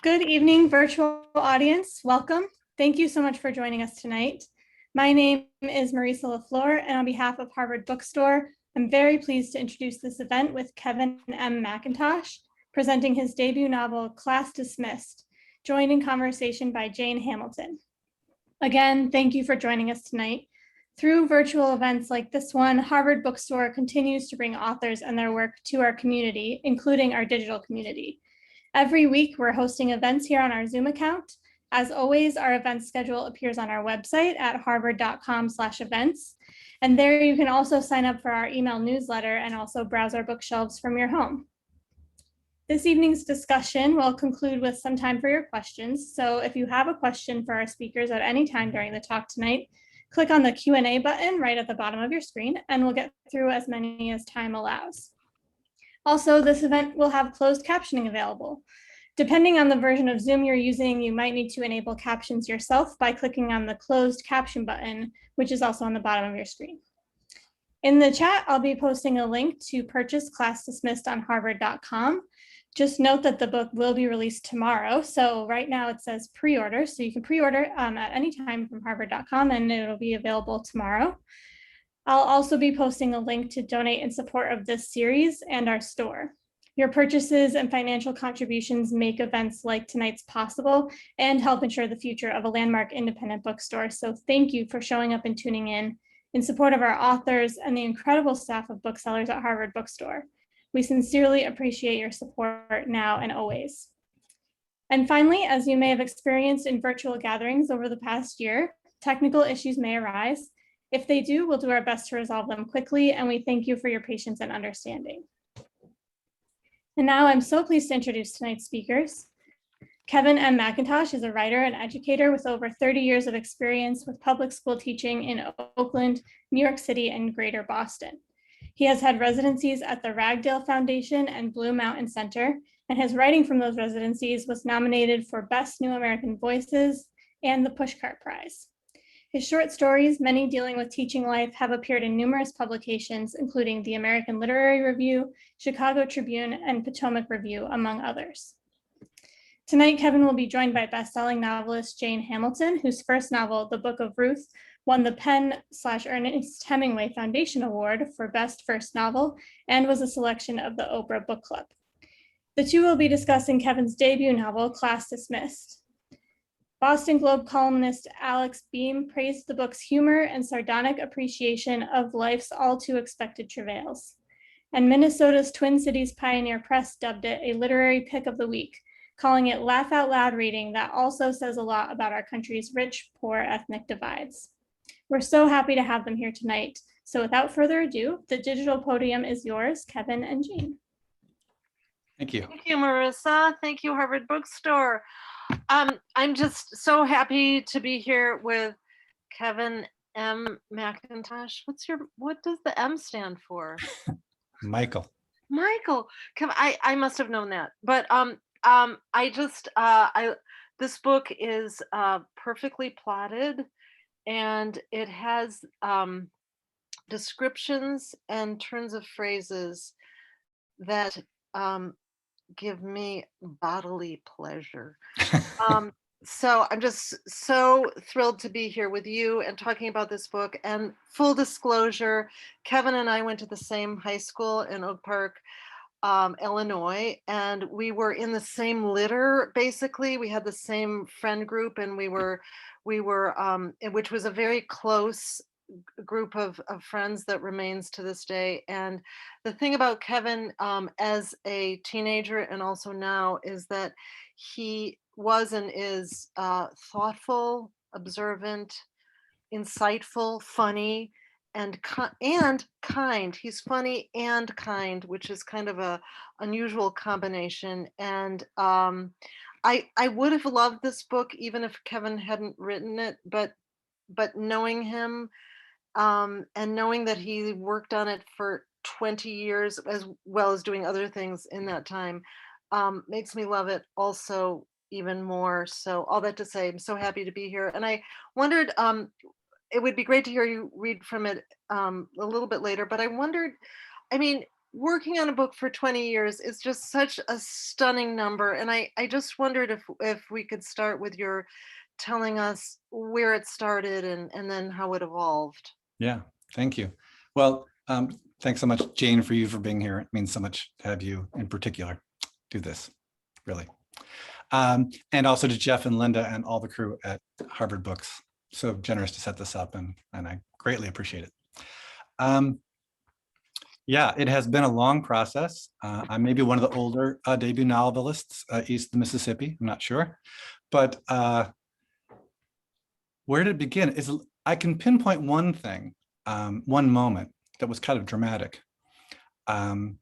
Good evening, virtual audience. Welcome. Thank you so much for joining us tonight. My name is Marisa LaFleur, and on behalf of Harvard Bookstore, I'm very pleased to introduce this event with Kevin M. McIntosh, presenting his debut novel, Class Dismissed, joined in conversation by Jane Hamilton. Again, thank you for joining us tonight. Through virtual events like this one, Harvard Bookstore continues to bring authors and their work to our community, including our digital community. Every week, we're hosting events here on our Zoom account. As always, our event schedule appears on our website at harvard.com/events. And there you can also sign up for our email newsletter and also browse our bookshelves from your home. This evening's discussion will conclude with some time for your questions. So if you have a question for our speakers at any time during the talk tonight, click on the Q&A button right at the bottom of your screen, and we'll get through as many as time allows. Also, this event will have closed captioning available. Depending on the version of Zoom you're using, you might need to enable captions yourself by clicking on the closed caption button, which is also on the bottom of your screen. In the chat, I'll be posting a link to purchase Class Dismissed on harvard.com. Just note that the book will be released tomorrow. So right now it says pre-order. So you can pre-order at any time from harvard.com, and it'll be available tomorrow. I'll also be posting a link to donate in support of this series and our store. Your purchases and financial contributions make events like tonight's possible and help ensure the future of a landmark independent bookstore. So thank you for showing up and tuning in support of our authors and the incredible staff of booksellers at Harvard Bookstore. We sincerely appreciate your support now and always. And finally, as you may have experienced in virtual gatherings over the past year, technical issues may arise. If they do, we'll do our best to resolve them quickly, and we thank you for your patience and understanding. And now I'm so pleased to introduce tonight's speakers. Kevin M. McIntosh is a writer and educator with over 30 years of experience with public school teaching in Oakland, New York City, and Greater Boston. He has had residencies at the Ragdale Foundation and Blue Mountain Center, and his writing from those residencies was nominated for Best New American Voices and the Pushcart Prize. His short stories, many dealing with teaching life, have appeared in numerous publications, including the American Literary Review, Chicago Tribune, and Potomac Review, among others. Tonight, Kevin will be joined by bestselling novelist Jane Hamilton, whose first novel, The Book of Ruth, won the PEN/Ernest Hemingway Foundation Award for Best First Novel and was a selection of the Oprah Book Club. The two will be discussing Kevin's debut novel, Class Dismissed. Boston Globe columnist Alex Beam praised the book's humor and sardonic appreciation of life's all too expected travails. And Minnesota's Twin Cities Pioneer Press dubbed it a literary pick of the week, calling it laugh out loud reading that also says a lot about our country's rich, poor ethnic divides. We're so happy to have them here tonight. So without further ado, the digital podium is yours, Kevin and Jane. Thank you. Thank you, Marissa. Thank you, Harvard Bookstore. I'm just so happy to be here with Kevin M. McIntosh. What does the M stand for? Michael. Michael. I must have known that, but this book is perfectly plotted, and it has descriptions and turns of phrases that give me bodily pleasure. So I'm just so thrilled to be here with you and talking about this book. And full disclosure, Kevin and I went to the same high school in Oak Park, Illinois, and we were in the same litter. Basically, we had the same friend group, and we were, which was a very close group of friends that remains to this day. And the thing about Kevin as a teenager and also now is that he was and is thoughtful, observant, insightful, funny, and kind. He's funny and kind, which is kind of a unusual combination. And I would have loved this book even if Kevin hadn't written it, but knowing him and knowing that he worked on it for 20 years as well as doing other things in that time makes me love it also even more. So all that to say, I'm so happy to be here. And I wondered, it would be great to hear you read from it a little bit later, but I wondered, I mean, working on a book for 20 years is just such a stunning number. And I just wondered if we could start with your telling us where it started and then how it evolved. Yeah, thank you. Well, thanks so much, Jane, for you for being here. It means so much to have you in particular do this, really. And also to Jeff and Linda and all the crew at Harvard Books. So generous to set this up, and I greatly appreciate it. Yeah, it has been a long process. I may be one of the older debut novelists east of the Mississippi. I'm not sure, but where did it begin? Is I can pinpoint one thing, one moment that was kind of dramatic. In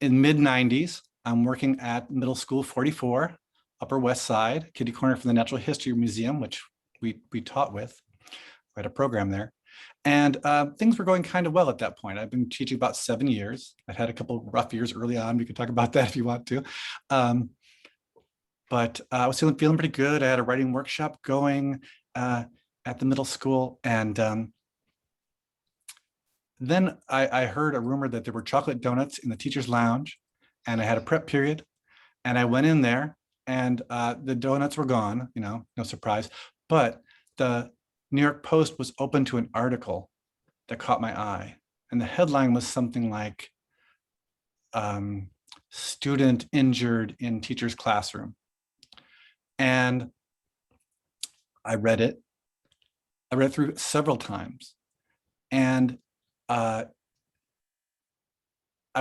mid-90s, I'm working at Middle School 44, Upper West Side, kitty corner for the Natural History Museum, which we taught with. We had a program there. And things were going kind of well at that point. I've been teaching about 7 years. I've had a couple of rough years early on. We could talk about that if you want to. But I was feeling pretty good. I had a writing workshop going at the middle school. And then I heard a rumor that there were chocolate donuts in the teacher's lounge. And I had a prep period. And I went in there and the donuts were gone, no surprise. But the New York Post was open to an article that caught my eye. And the headline was something like, student injured in teacher's classroom. And I read it. I read it through several times. And I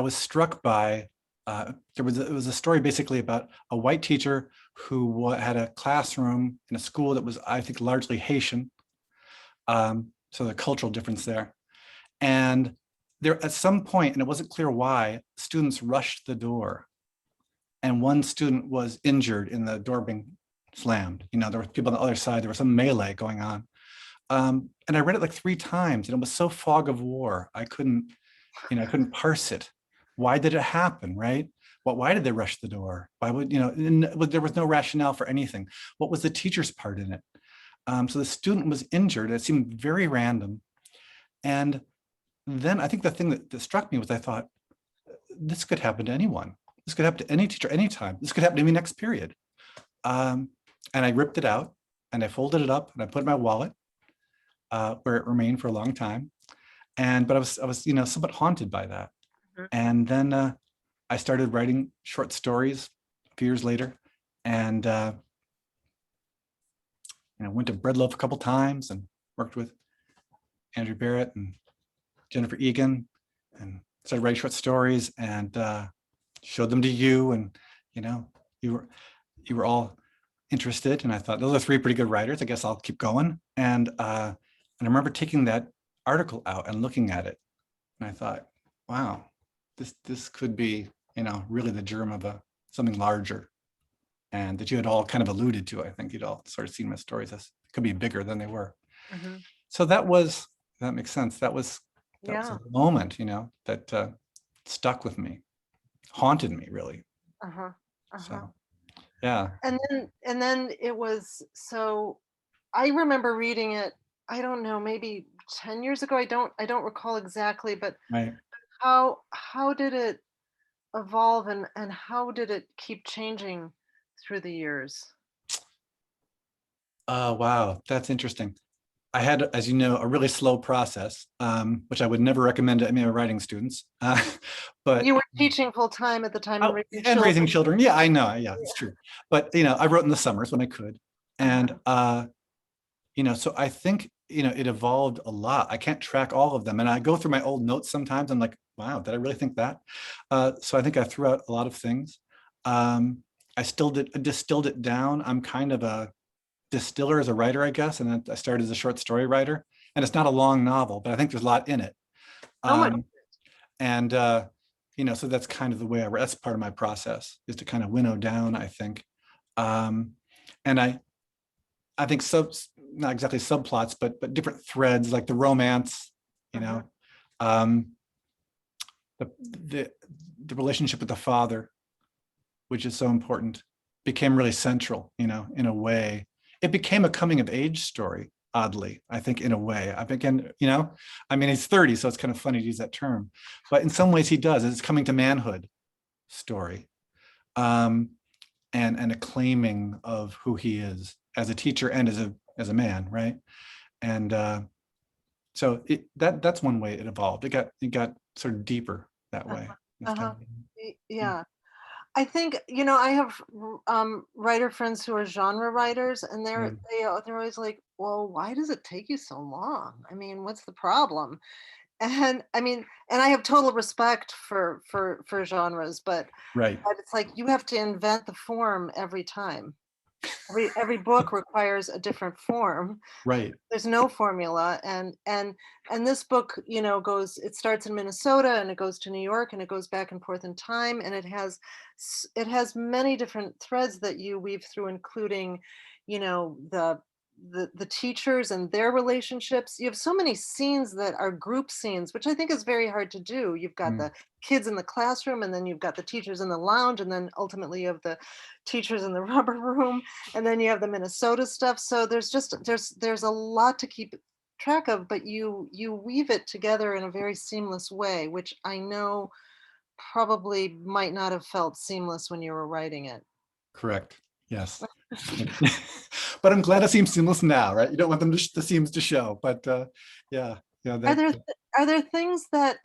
was struck by, it was a story basically about a white teacher who had a classroom in a school that was, I think, largely Haitian. So the cultural difference there. And there at some point, and it wasn't clear why, students rushed the door. And one student was injured in the door being slammed. There were people on the other side, there was some melee going on. And I read it like 3 times and it was so fog of war. I couldn't parse it. Why did it happen, right? Why did they rush the door? Why would, there was no rationale for anything. What was the teacher's part in it? So the student was injured. It seemed very random. And then I think the thing that struck me was I thought, this could happen to anyone. This could happen to any teacher, anytime. This could happen to me next period. And I ripped it out and I folded it up and I put it in my wallet where it remained for a long time. But I was somewhat haunted by that. Mm-hmm. And then I started writing short stories a few years later. And went to Bread Loaf a couple times and worked with Andrew Barrett and Jennifer Egan and started writing short stories and showed them to you. And, you were all interested. And I thought, those are 3 pretty good writers. I guess I'll keep going. And I remember taking that article out and looking at it. And I thought, wow, this could be, really the germ of something larger. And that you had all kind of alluded to. I think you'd all sort of seen my stories as could be bigger than they were. Mm-hmm. So that makes sense. That was a moment, that stuck with me, haunted me really. So, yeah. And then it was, so I remember reading it, I don't know, maybe 10 years ago. I don't recall exactly, but right. How did it evolve and how did it keep changing through the years? Wow, that's interesting. I had, as you know, a really slow process, which I would never recommend to any of my writing students. But you were teaching full time at the time and raising children. Yeah, I know. Yeah, it's true. But I wrote in the summers when I could, and so I think it evolved a lot. I can't track all of them, and I go through my old notes sometimes. I'm like, wow, did I really think that? So I think I threw out a lot of things. I distilled it down. I'm kind of a distiller as a writer, I guess. And then I started as a short story writer, and it's not a long novel, but I think there's a lot in it. So that's kind of the way that's part of my process, is to kind of winnow down, I think. And I think not exactly subplots, but different threads, like the romance, the relationship with the father, which is so important, became really central, in a way. It became a coming of age story oddly, I think, in a way. I begin, I mean, he's 30, so it's kind of funny to use that term. But in some ways he does. It's coming to manhood story. And a claiming of who he is as a teacher and as a man, right? And so that's one way it evolved. It got sort of deeper that way. Uh-huh. Yeah. I think, I have writer friends who are genre writers, and they're always like, well, why does it take you so long? I mean, what's the problem? And I mean, and I have total respect for genres, Right. but it's like you have to invent the form every time. Every book requires a different form. Right. There's no formula, and this book, it starts in Minnesota and it goes to New York and it goes back and forth in time, and it has many different threads that you weave through, including, the teachers and their relationships. You have so many scenes that are group scenes, which I think is very hard to do. You've got the kids in the classroom, and then you've got the teachers in the lounge, and then ultimately you have the teachers in the rubber room, and then you have the Minnesota stuff. So there's a lot to keep track of, but you weave it together in a very seamless way, which I know probably might not have felt seamless when you were writing it. Correct. Yes. But I'm glad it seems seamless now, right? You don't want the seams to show, but yeah. Are there things that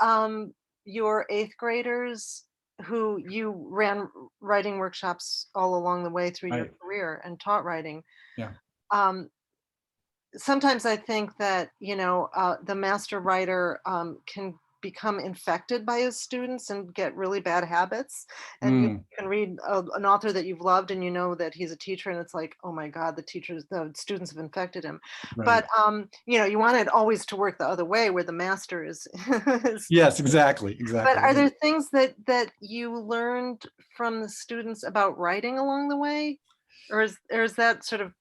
your eighth graders who you ran writing workshops all along the way through your career and taught writing? Yeah. Sometimes I think that, the master writer can become infected by his students and get really bad habits. And you can read an author that you've loved, and you know that he's a teacher, and it's like, oh my God, the students have infected him. Right. But, you want it always to work the other way, where the master is. Yes, exactly. But are there things that you learned from the students about writing along the way? Or is that sort of...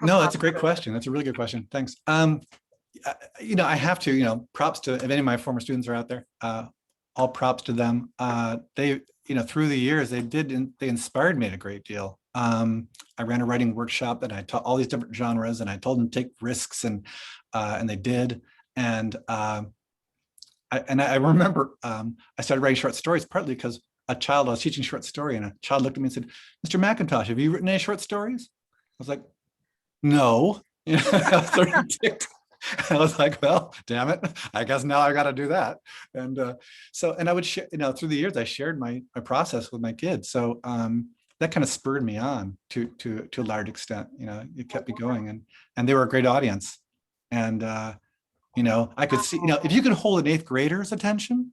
No, that's a great question. That's a really good question. Thanks. I have to, props to, if any of my former students are out there, all props to them. They, through the years, they inspired me a great deal. I ran a writing workshop and I taught all these different genres, and I told them to take risks, and they did. And I remember I started writing short stories partly because I was teaching short story, and a child looked at me and said, "Mr. McIntosh, have you written any short stories?" I was like, "No." I was sort of ticked. I was like, well, damn it, I guess now I got to do that. And and I would share, through the years, I shared my process with my kids. So that kind of spurred me on to a large extent. It kept me going, and they were a great audience. And I could see, if you can hold an eighth grader's attention,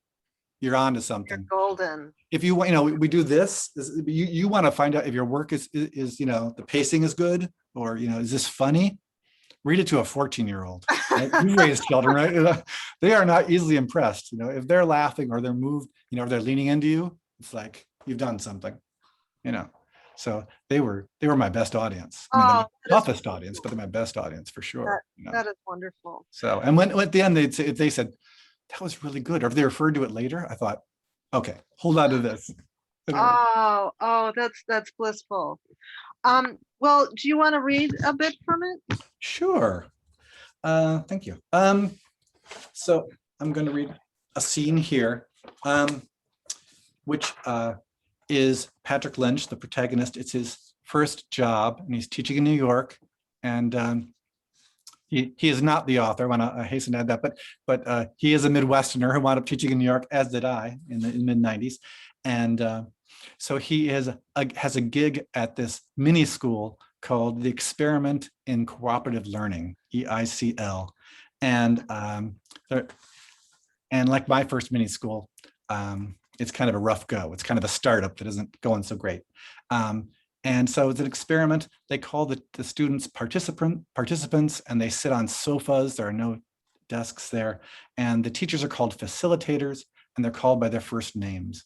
you're on to something. You're golden. If you want, we do this. You want to find out if your work is the pacing is good, or is this funny? Read it to a 14-year-old. Right? You raise children, right? They are not easily impressed. If they're laughing or they're moved, or they're leaning into you, it's like you've done something. So they were my best audience. I mean, the toughest audience, but they're my best audience for sure. That is wonderful. So, and when at the end they said that was really good, or if they referred to it later, I thought, okay, hold on to this. Oh, that's blissful. Well, do you want to read a bit from it? Sure. Thank you. So I'm going to read a scene here, which is Patrick Lynch, the protagonist. It's his first job, and he's teaching in New York. And he is not the author. I want to hasten to add that, but he is a Midwesterner who wound up teaching in New York, as did I, in the mid-90s. And so he has a gig at this mini school called the Experiment in Cooperative Learning, EICL. And like my first mini school, it's kind of a rough go. It's kind of a startup that isn't going so great. And so it's an experiment. They call the students participants, and they sit on sofas. There are no desks there. And the teachers are called facilitators, and they're called by their first names.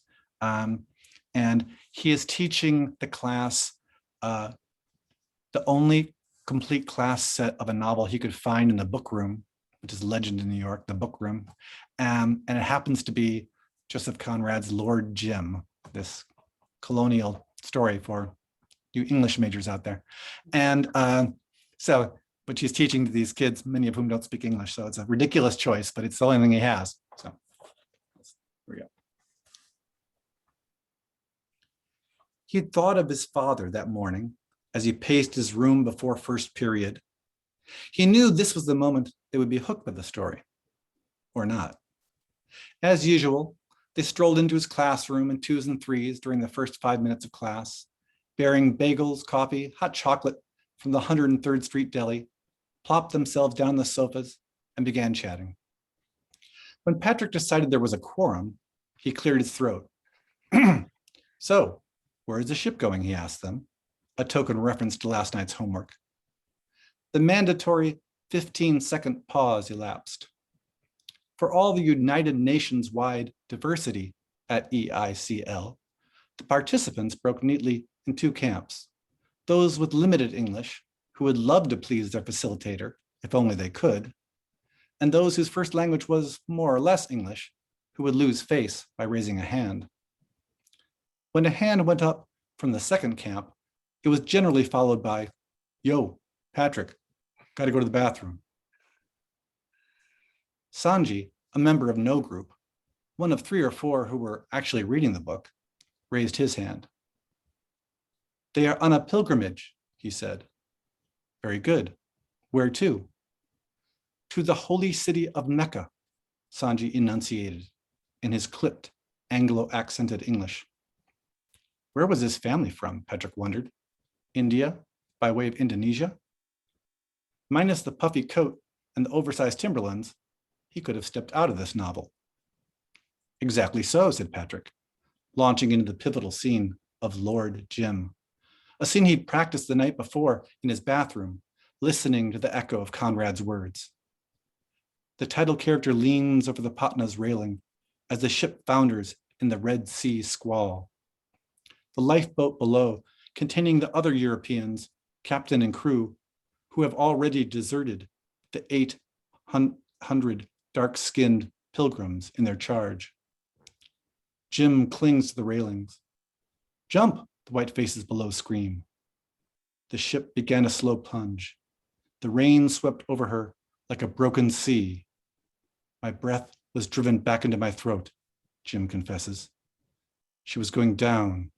And he is teaching the class the only complete class set of a novel he could find in the book room, which is legend in New York, the book room. And it happens to be Joseph Conrad's Lord Jim, this colonial story for you English majors out there. And so but she's teaching to these kids, many of whom don't speak English. So it's a ridiculous choice, but it's the only thing he has. So here we go. He had thought of his father that morning as he paced his room before first period. He knew this was the moment they would be hooked by the story, or not. As usual, they strolled into his classroom in twos and threes during the first 5 minutes of class, bearing bagels, coffee, hot chocolate from the 103rd Street Deli, plopped themselves down on the sofas, and began chatting. When Patrick decided there was a quorum, he cleared his throat. So, where is the ship going, he asked them, a token reference to last night's homework. The mandatory 15-second pause elapsed. For all the United Nations-wide diversity at EICL, the participants broke neatly in two camps. Those with limited English, who would love to please their facilitator, if only they could, and those whose first language was more or less English, who would lose face by raising a hand. When a hand went up from the second camp, it was generally followed by, "Yo, Patrick, gotta go to the bathroom." Sanji, a member of no group, one of 3 or 4 who were actually reading the book, raised his hand. "They are on a pilgrimage," he said. "Very good. Where to?" "To the holy city of Mecca," Sanji enunciated in his clipped, Anglo-accented English. Where was his family from, Patrick wondered. India, by way of Indonesia? Minus the puffy coat and the oversized Timberlands, he could have stepped out of this novel. Exactly so, said Patrick, launching into the pivotal scene of Lord Jim, a scene he'd practiced the night before in his bathroom, listening to the echo of Conrad's words. The title character leans over the Patna's railing as the ship founders in the Red Sea squall. The lifeboat below, containing the other Europeans, captain and crew, who have already deserted the 800 dark-skinned pilgrims in their charge. Jim clings to the railings. "Jump," the white faces below scream. The ship began a slow plunge. The rain swept over her like a broken sea. My breath was driven back into my throat, Jim confesses. She was going down,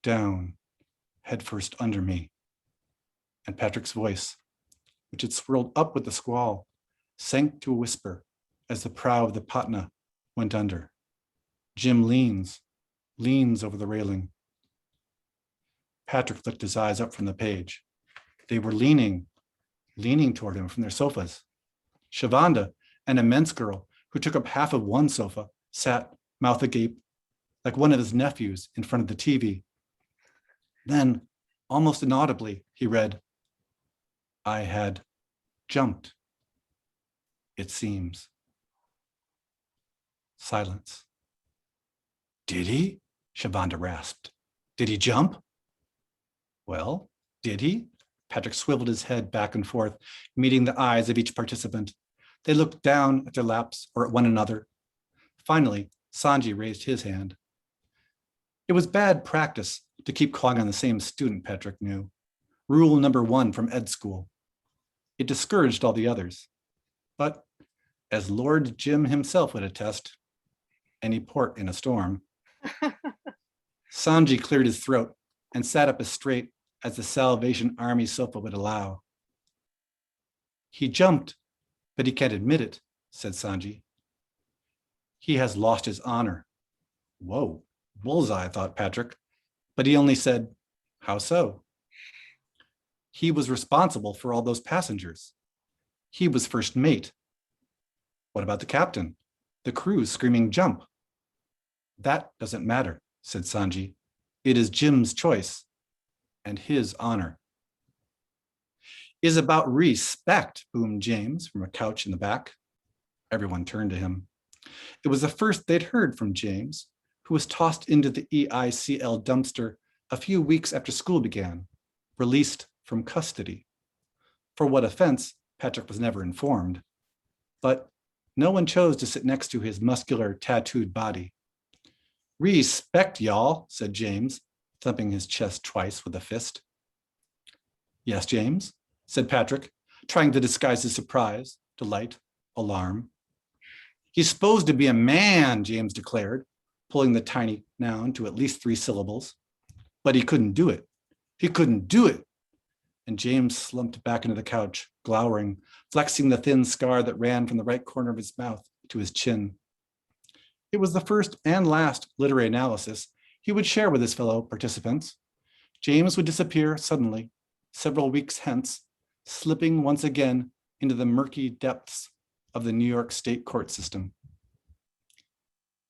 down, headfirst under me. And Patrick's voice, which had swirled up with the squall, sank to a whisper as the prow of the Patna went under. Jim leans over the railing. Patrick flicked his eyes up from the page. They were leaning toward him from their sofas. Shavanda, an immense girl who took up half of one sofa, sat, mouth agape, like one of his nephews in front of the TV. Then, almost inaudibly, he read, "I had jumped, it seems." Silence. "Did he?" Shavanda rasped. "Did he jump?" "Well, did he?" Patrick swiveled his head back and forth, meeting the eyes of each participant. They looked down at their laps or at one another. Finally, Sanji raised his hand. It was bad practice to keep calling on the same student, Patrick knew. Rule number 1 from ed school. It discouraged all the others. But, as Lord Jim himself would attest, any port in a storm. Sanji cleared his throat and sat up as straight as the Salvation Army sofa would allow. "He jumped, but he can't admit it," said Sanji. "He has lost his honor." Whoa, bullseye, thought Patrick. But he only said, "How so?" "He was responsible for all those passengers. He was first mate." "What about the captain? The crew screaming jump?" "That doesn't matter," said Sanji. "It is Jim's choice and his honor." "Is about respect," boomed James from a couch in the back. Everyone turned to him. It was the first they'd heard from James, who was tossed into the EICL dumpster a few weeks after school began, released from custody. For what offense, Patrick was never informed. But no one chose to sit next to his muscular, tattooed body. "Respect, y'all," said James, thumping his chest twice with a fist. "Yes, James," said Patrick, trying to disguise his surprise, delight, alarm. He's supposed to be a man, James declared, pulling the tiny noun to at least 3 syllables. But he couldn't do it. He couldn't do it. And James slumped back into the couch, glowering, flexing the thin scar that ran from the right corner of his mouth to his chin. It was the first and last literary analysis he would share with his fellow participants. James would disappear suddenly, several weeks hence, slipping once again into the murky depths of the New York State court system.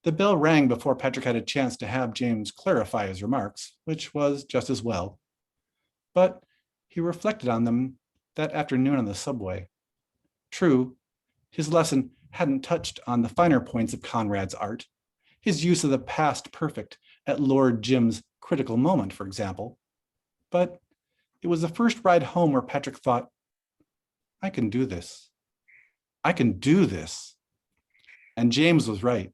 The bell rang before Patrick had a chance to have James clarify his remarks, which was just as well. But he reflected on them that afternoon on the subway. True, his lesson hadn't touched on the finer points of Conrad's art, his use of the past perfect at Lord Jim's critical moment, for example. But it was the first ride home where Patrick thought, I can do this. I can do this. And James was right.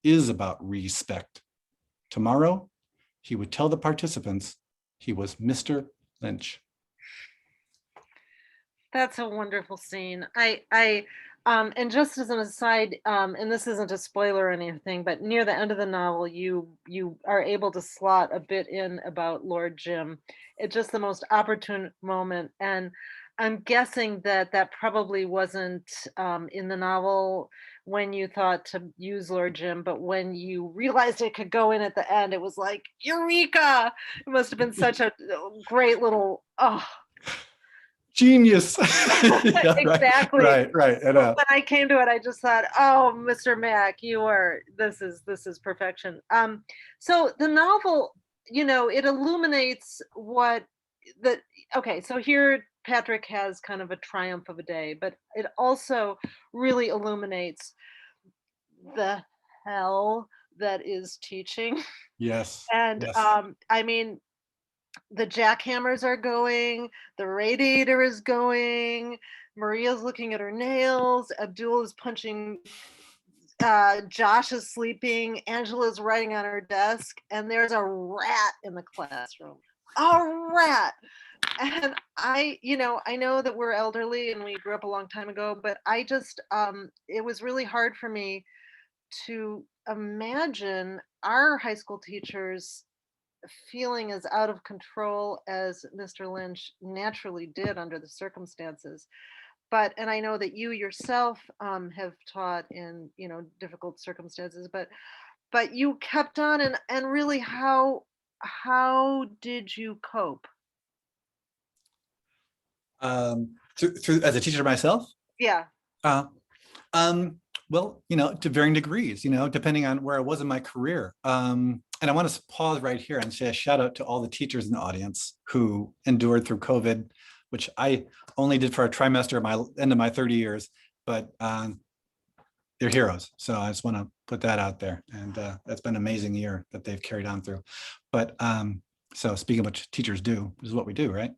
Is about respect. Tomorrow, he would tell the participants he was Mr. Lynch. That's a wonderful scene. And just as an aside, and this isn't a spoiler or anything, but near the end of the novel, you are able to slot a bit in about Lord Jim. It's just the most opportune moment, and I'm guessing that probably wasn't in the novel when you thought to use Lord Jim, but when you realized it could go in at the end, it was like, eureka! It must have been such a great little, Genius. Yeah, exactly. Right. I know. When I came to it, I just thought, oh, Mr. Mack, this is perfection. So the novel, it illuminates so here Patrick has kind of a triumph of a day, but it also really illuminates the hell that is teaching. Yes. And yes. I mean, the jackhammers are going, the radiator is going, Maria's looking at her nails, Abdul is punching, Josh is sleeping, Angela's writing on her desk, and there's a rat in the classroom. A rat. And I know that we're elderly and we grew up a long time ago, but I just, it was really hard for me to imagine our high school teachers feeling as out of control as Mr. Lynch naturally did under the circumstances. And I know that you yourself have taught in, difficult circumstances, but you kept on, and really, how did you cope? Through as a teacher myself? Yeah. Well, to varying degrees, depending on where I was in my career. And I want to pause right here and say a shout out to all the teachers in the audience who endured through COVID, which I only did for a trimester at my end of my 30 years, but they're heroes. So I just want to put that out there. And that's been an amazing year that they've carried on through. But so speaking of what teachers do, this is what we do, right?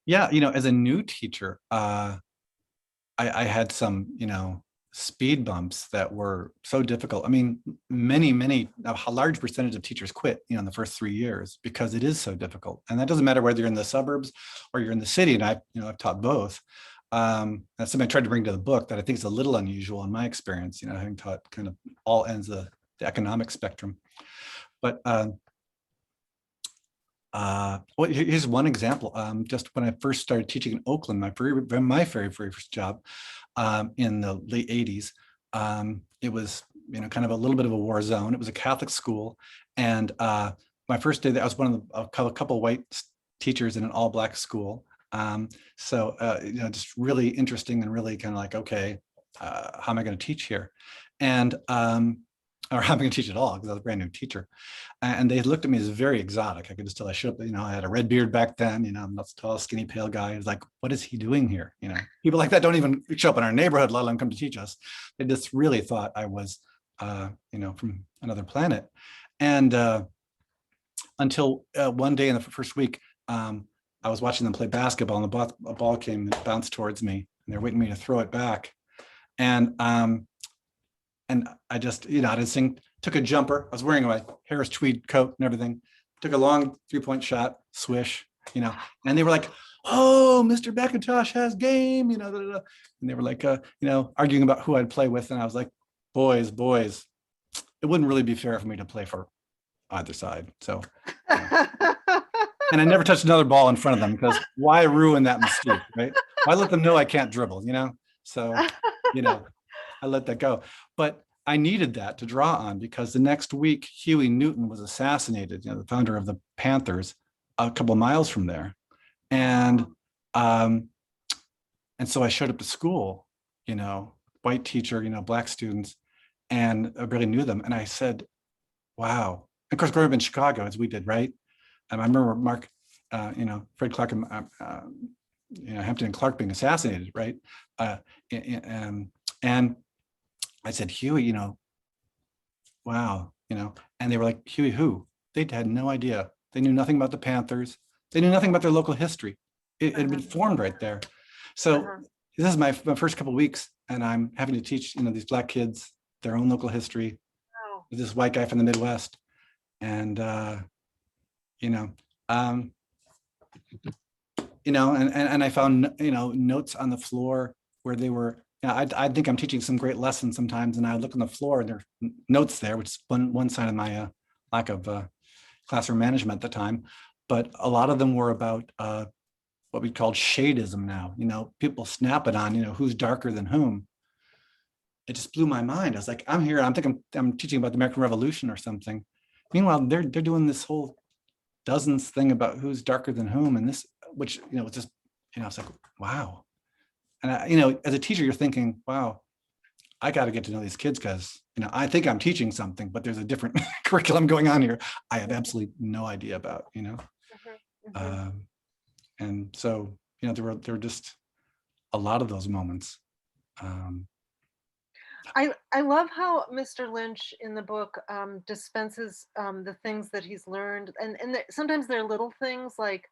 Yeah, as a new teacher, I had some, speed bumps that were so difficult. I mean, a large percentage of teachers quit, in the first 3 years because it is so difficult. And that doesn't matter whether you're in the suburbs or you're in the city. And I've taught both. That's something I tried to bring to the book that I think is a little unusual in my experience, having taught kind of all ends of the economic spectrum. But well, here's one example. Just when I first started teaching in Oakland, my very first job in the late 80s, it was kind of a little bit of a war zone. It was a Catholic school, and my first day there, I was one of a couple white teachers in an all-black school. So just really interesting and really kind of like, okay, how am I going to teach here? And or how am I going to teach at all? Because I was a brand new teacher. And they looked at me as very exotic. I could just tell I showed up, I had a red beard back then, I'm not the tall, skinny, pale guy. It's like, what is he doing here? People like that don't even show up in our neighborhood, let alone come to teach us. They just really thought I was, from another planet. And until one day in the first week, I was watching them play basketball, and a ball came and bounced towards me, and they're waiting for me to throw it back. And I just, took a jumper. I was wearing my Harris tweed coat and everything. Took a long 3-point shot, swish, and they were like, oh, Mr. McIntosh has game, da, da, da. And they were like, arguing about who I'd play with. And I was like, boys, it wouldn't really be fair for me to play for either side. So, and I never touched another ball in front of them because why ruin that mystique, right? Why let them know I can't dribble, So, I let that go. But I needed that to draw on because the next week, Huey Newton was assassinated, the founder of the Panthers, a couple of miles from there. And so I showed up to school, white teacher, Black students, and I really knew them. And I said, wow. Of course, growing up in Chicago, as we did, right? And I remember Mark, Fred Clark, Hampton and Clark being assassinated, right? And I said, Huey, wow, and they were like, Huey, who? They had no idea. They knew nothing about the Panthers. They knew nothing about their local history. It had been formed right there. So this is my first couple of weeks, and I'm having to teach, these Black kids their own local history. With this white guy from the Midwest, and and I found notes on the floor where they were. I think I'm teaching some great lessons sometimes, and I look on the floor and there are notes there, which is one sign of my lack of classroom management at the time. But a lot of them were about what we called shadeism now. People snap it on, who's darker than whom. It just blew my mind. I was like, I'm here. I'm teaching about the American Revolution or something. Meanwhile, they're doing this whole dozens thing about who's darker than whom, and this, which just it's like, wow. And as a teacher, you're thinking, wow, I got to get to know these kids because I think I'm teaching something, but there's a different curriculum going on here. I have absolutely no idea about. And so there were just a lot of those moments. I love how Mr. Lynch in the book dispenses the things that he's learned, and sometimes they're little things like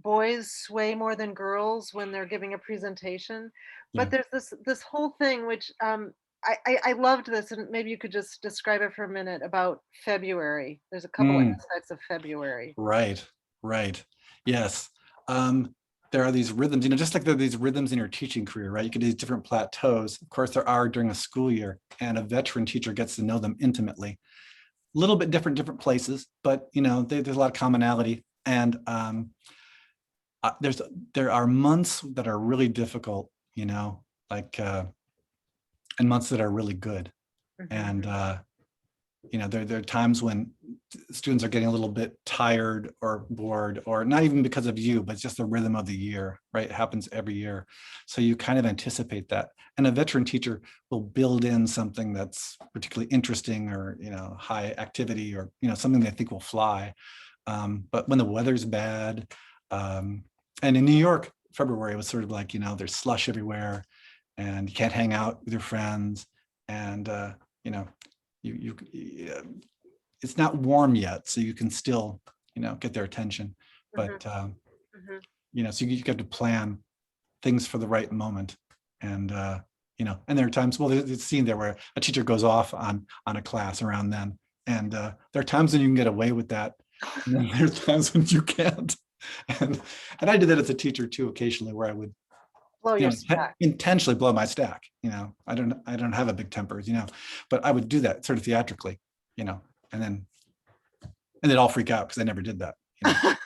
boys sway more than girls when they're giving a presentation. But there's this whole thing which I loved this, and maybe you could just describe it for a minute about February. There's a couple aspects of February. Right. Yes. There are these rhythms, just like there are these rhythms in your teaching career, right? You get these different plateaus. Of course, there are during a school year, and a veteran teacher gets to know them intimately. A little bit different places, but there's a lot of commonality. And there are months that are really difficult, and months that are really good. And there are times when students are getting a little bit tired or bored, or not even because of you, but just the rhythm of the year, right? It happens every year. So you kind of anticipate that. And a veteran teacher will build in something that's particularly interesting, or, high activity, or, something they think will fly. But when the weather's bad, and in New York, February was sort of like, there's slush everywhere and you can't hang out with your friends. And, it's not warm yet, so you can still, get their attention. But, so you got to plan things for the right moment. And, and there are times, there's a scene there where a teacher goes off on a class around then. And there are times when you can get away with that. And then there's times when you can't. And I did that as a teacher too, occasionally, where I would blow your stack. Intentionally blow my stack. I don't have a big temper, but I would do that sort of theatrically, and they'd all freak out because I never did that.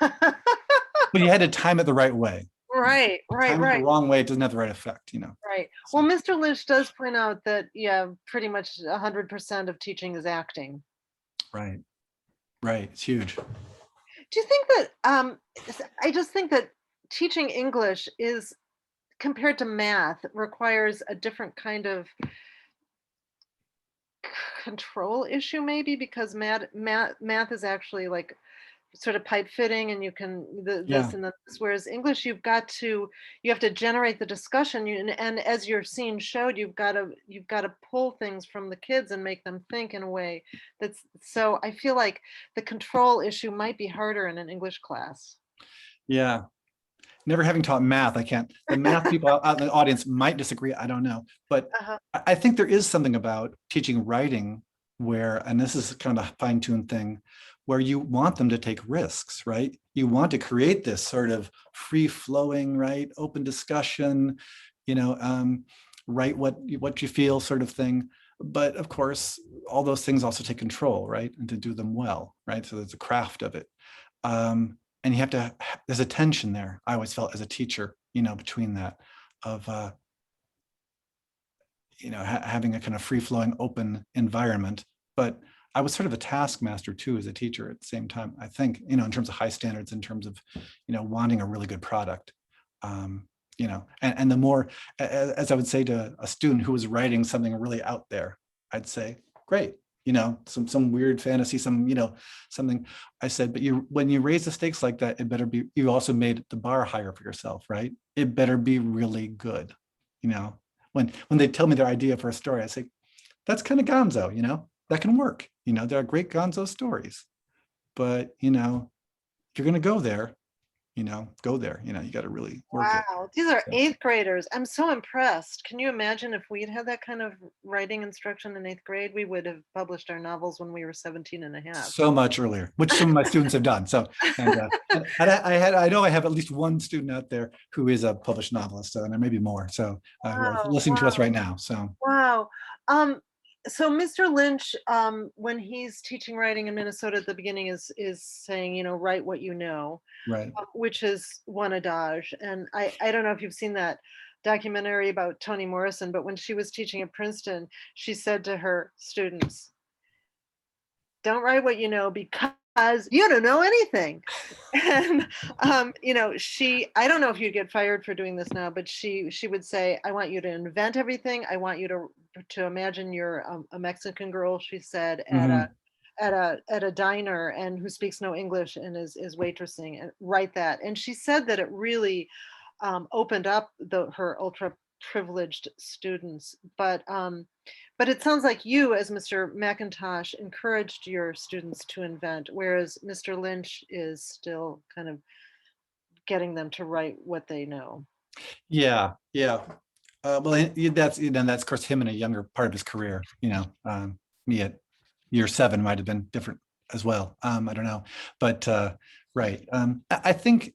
But you had to time it the right way. Right. The wrong way, it doesn't have the right effect, Right. Well, Mr. Lynch does point out that, pretty much 100% of teaching is acting. Right. It's huge. Do you think that, I just think that teaching English is, compared to math, requires a different kind of control issue, maybe, because math is actually like sort of pipe fitting, and you can this and this, whereas English, you have to generate the discussion, and as your scene showed, you've got to pull things from the kids and make them think in a way that's, so I feel like the control issue might be harder in an English class. Yeah. Never having taught math, I can't. The math people out in the audience might disagree. I don't know. But I think there is something about teaching writing where, and this is kind of a fine-tuned thing, where you want them to take risks, right? You want to create this sort of free flowing, right? Open discussion, write what you feel sort of thing. But of course, all those things also take control, right? And to do them well, right? So there's a craft of it. And you have to, there's a tension there. I always felt as a teacher, between that of, having a kind of free flowing, open environment. But I was sort of a taskmaster too, as a teacher at the same time, I think, in terms of high standards, in terms of, wanting a really good product. And the more, as I would say to a student who was writing something really out there, I'd say, great, some weird fantasy, something. I said, but when you raise the stakes like that, it better be, you also made the bar higher for yourself, right? It better be really good. When they tell me their idea for a story, I say, that's kind of gonzo, that can work. There are great gonzo stories, but if you're going to go there, go there, you got to really work it. Wow, these are So- 8th graders. I'm so impressed. Can you imagine if we'd had that kind of writing instruction in 8th grade, we would have published our novels when we were 17 and a half. So much earlier, which some of my students have done. So, and I know I have at least one student out there who is a published novelist, so, and there may be more. So, who are listening to us right now. So, Wow. So Mr. Lynch, when he's teaching writing in Minnesota at the beginning, is saying, write what you know, right. which is one adage. And I don't know if you've seen that documentary about Toni Morrison, but when she was teaching at Princeton, she said to her students, don't write what you know because you don't know anything. And I don't know if you'd get fired for doing this now, but she would say, I want you to invent everything. I want you to imagine you're a Mexican girl, she said, at a diner and who speaks no English and is waitressing, and write that. And she said that it really opened up her ultra privileged students. But it sounds like you, as Mr. McIntosh, encouraged your students to invent, whereas Mr. Lynch is still kind of getting them to write what they know. Yeah. Well, that's of course him in a younger part of his career. Me at year 7 might have been different as well. I don't know, but right. I think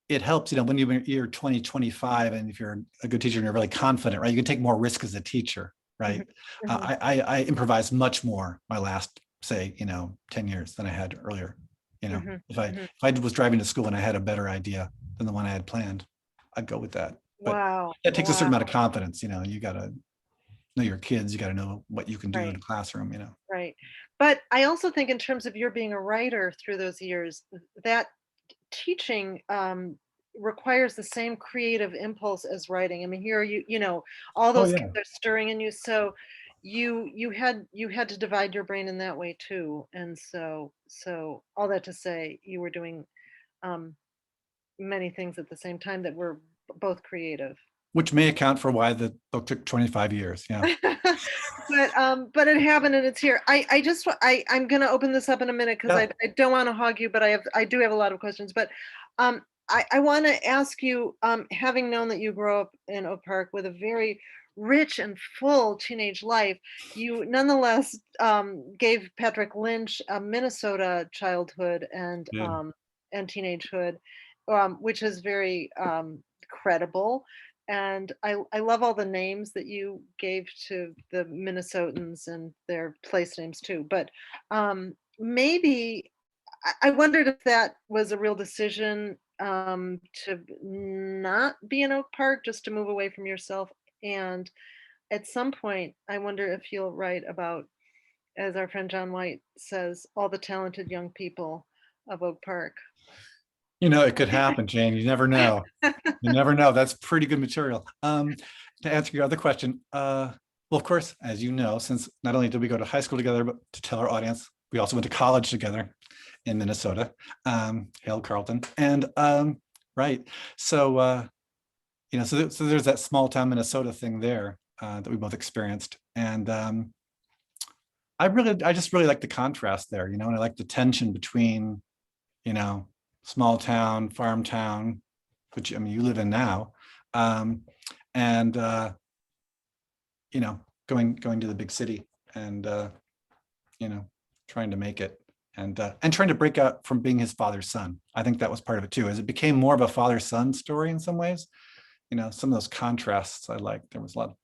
it helps, when you're 20, 25, and if you're a good teacher and you're really confident, right, you can take more risk as a teacher, right? Mm-hmm. I improvised much more my last, say, 10 years than I had earlier. If I was driving to school and I had a better idea than the one I had planned, I'd go with that. But Wow. that takes a certain amount of confidence. You got to know your kids. You got to know what you can do in Right. a classroom. Right. But I also think, in terms of your being a writer through those years, that teaching requires the same creative impulse as writing. I mean, here all those yeah. kids are stirring in you, so you had to divide your brain in that way too. And so all that to say, you were doing many things at the same time that were both creative. Which may account for why the book took 25 years. Yeah. But it happened and it's here. I'm going to open this up in a minute because Yeah. I don't want to hog you, but I do have a lot of questions. But I want to ask you, having known that you grew up in Oak Park with a very rich and full teenage life, you nonetheless gave Patrick Lynch a Minnesota childhood and Yeah. teenagehood, which is very credible. And I love all the names that you gave to the Minnesotans and their place names too. But maybe I wondered if that was a real decision, to not be in Oak Park, just to move away from yourself. And at some point, I wonder if you'll write about, as our friend John White says, all the talented young people of Oak Park. It could happen, Jane. You never know. You never know. That's pretty good material. To answer your other question, well, of course, as you know, since not only did we go to high school together, but to tell our audience, we also went to college together in Minnesota, Hale Carleton. And right. So, so there's that small town Minnesota thing there that we both experienced. And I just really like the contrast there, and I like the tension between, small town, farm town, which you live in now, and going to the big city and trying to make it. and trying to break out from being his father's son. I think that was part of it too, as it became more of a father-son story in some ways. Some of those contrasts I liked. There was a lot of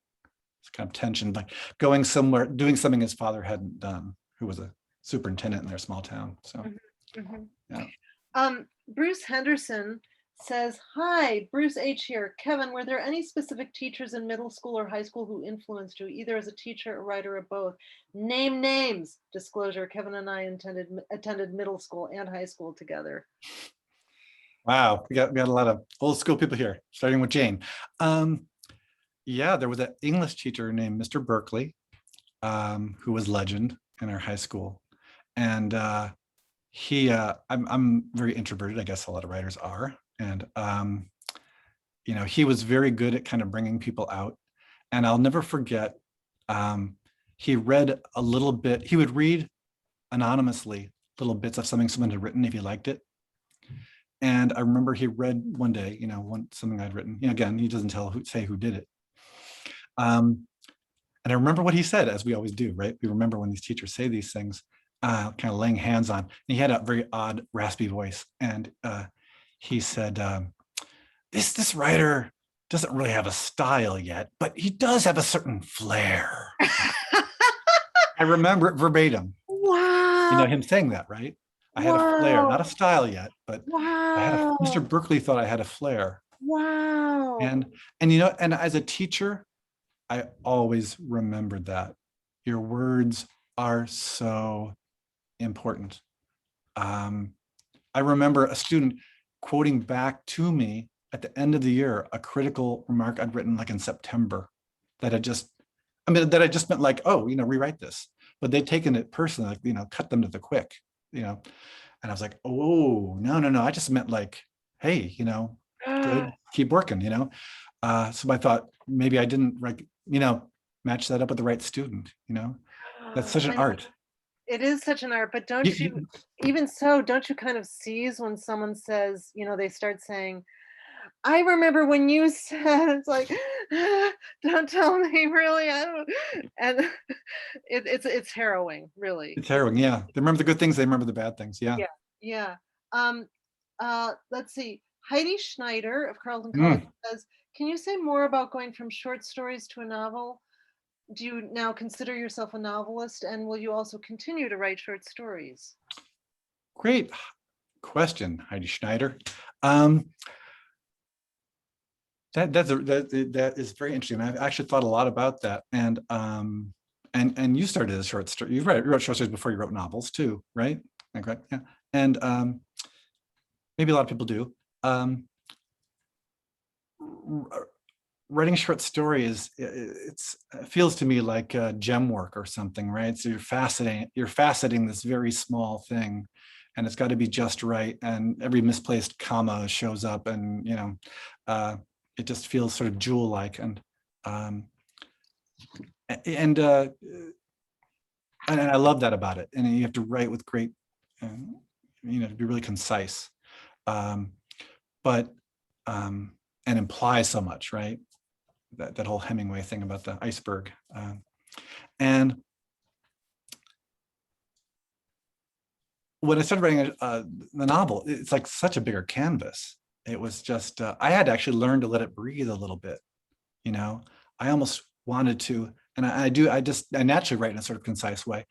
kind of tension, like going somewhere, doing something his father hadn't done, who was a superintendent in their small town. So, yeah. Bruce Henderson says, "Hi, Bruce H. here. Kevin, were there any specific teachers in middle school or high school who influenced you, either as a teacher, a writer, or both? Name names." Disclosure, Kevin and I attended middle school and high school together. Wow, we got a lot of old school people here, starting with Jane. Yeah, there was an English teacher named Mr. Berkeley, who was legend in our high school. And I'm very introverted, I guess a lot of writers are. And, he was very good at kind of bringing people out. And I'll never forget, he read a little bit, he would read anonymously little bits of something someone had written if he liked it. And I remember he read one day, something I'd written. Again, he doesn't say who did it. And I remember what he said, as we always do, right? We remember when these teachers say these things, kind of laying hands on. And he had a very odd, raspy voice. And he said, this writer doesn't really have a style yet, but he does have a certain flair. I remember it verbatim. Wow. Him saying that, right? I had a flair, not a style yet, but wow. Mr. Berkeley thought I had a flair. Wow. And as a teacher, I always remembered that. Your words are so important. I remember a student quoting back to me at the end of the year a critical remark I'd written like in September that I just meant like, oh, rewrite this. But they'd taken it personally, like, cut them to the quick, and I was like, oh, no, I just meant like, hey, good, keep working, so I thought maybe I didn't match that up with the right student, that's such an art. It is such an art, but don't you kind of seize when someone says, they start saying, "I remember when you said," it's like, don't tell me, really, I don't, and it's harrowing, really. It's harrowing, yeah. They remember the good things, they remember the bad things, yeah. Yeah. Let's see. Heidi Schneider of Carleton College says, "Can you say more about going from short stories to a novel? Do you now consider yourself a novelist, and will you also continue to write short stories?" Great question, Heidi Schneider. That is very interesting. I've actually thought a lot about that. And you started as a short story. You wrote short stories before you wrote novels too, right? Correct? Yeah. And maybe a lot of people do. Writing a short story it feels to me like gem work or something, right? So you're faceting this very small thing, and it's got to be just right, and every misplaced comma shows up, and it just feels sort of jewel-like, and I love that about it. And you have to write with great, to be really concise, but and imply so much, right? That whole Hemingway thing about the iceberg. And when I started writing the novel, it's like such a bigger canvas. It was just, I had to actually learn to let it breathe a little bit. I almost wanted to, and I naturally write in a sort of concise way.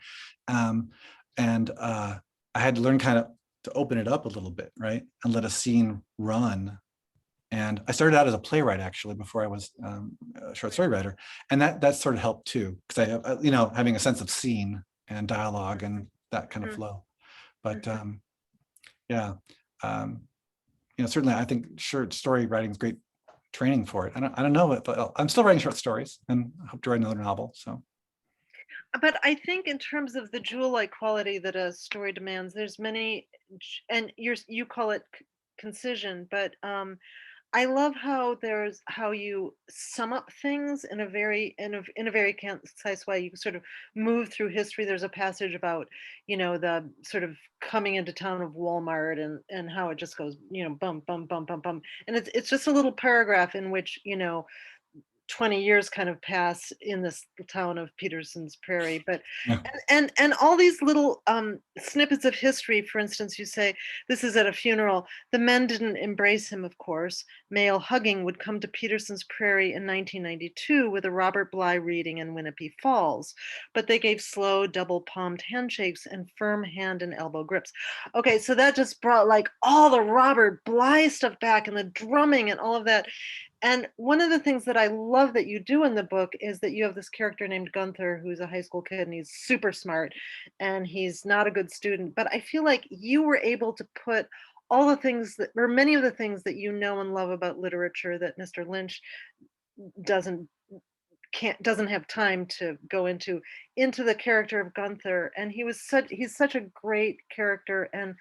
And I had to learn kind of to open it up a little bit, right? And let a scene run. And I started out as a playwright, actually, before I was a short story writer. And that sort of helped too, because I, having a sense of scene and dialogue and that kind of flow. But yeah, certainly I think short story writing is great training for it. I don't know, but I'm still writing short stories and I hope to write another novel, so. But I think in terms of the jewel-like quality that a story demands, there's many, and you call it concision, but I love how you sum up things in a very concise way. You sort of move through history. There's a passage about, the sort of coming into town of Walmart and how it just goes, bum bum bum bum bum, and it's just a little paragraph in which 20 years kind of pass in this town of Peterson's Prairie, but Yeah. and all these little snippets of history. For instance, you say this is at a funeral. The men didn't embrace him, of course. Male hugging would come to Peterson's Prairie in 1992 with a Robert Bly reading in Winnipie Falls, but they gave slow double-palmed handshakes and firm hand and elbow grips. Okay, so that just brought like all the Robert Bly stuff back and the drumming and all of that. And one of the things that I love that you do in the book is that you have this character named Gunther, who's a high school kid, and he's super smart and he's not a good student. But I feel like you were able to put all the things that, or many of the things that you know and love about literature that Mr. Lynch doesn't doesn't have time to go into the character of Gunther. And he's such a great character. And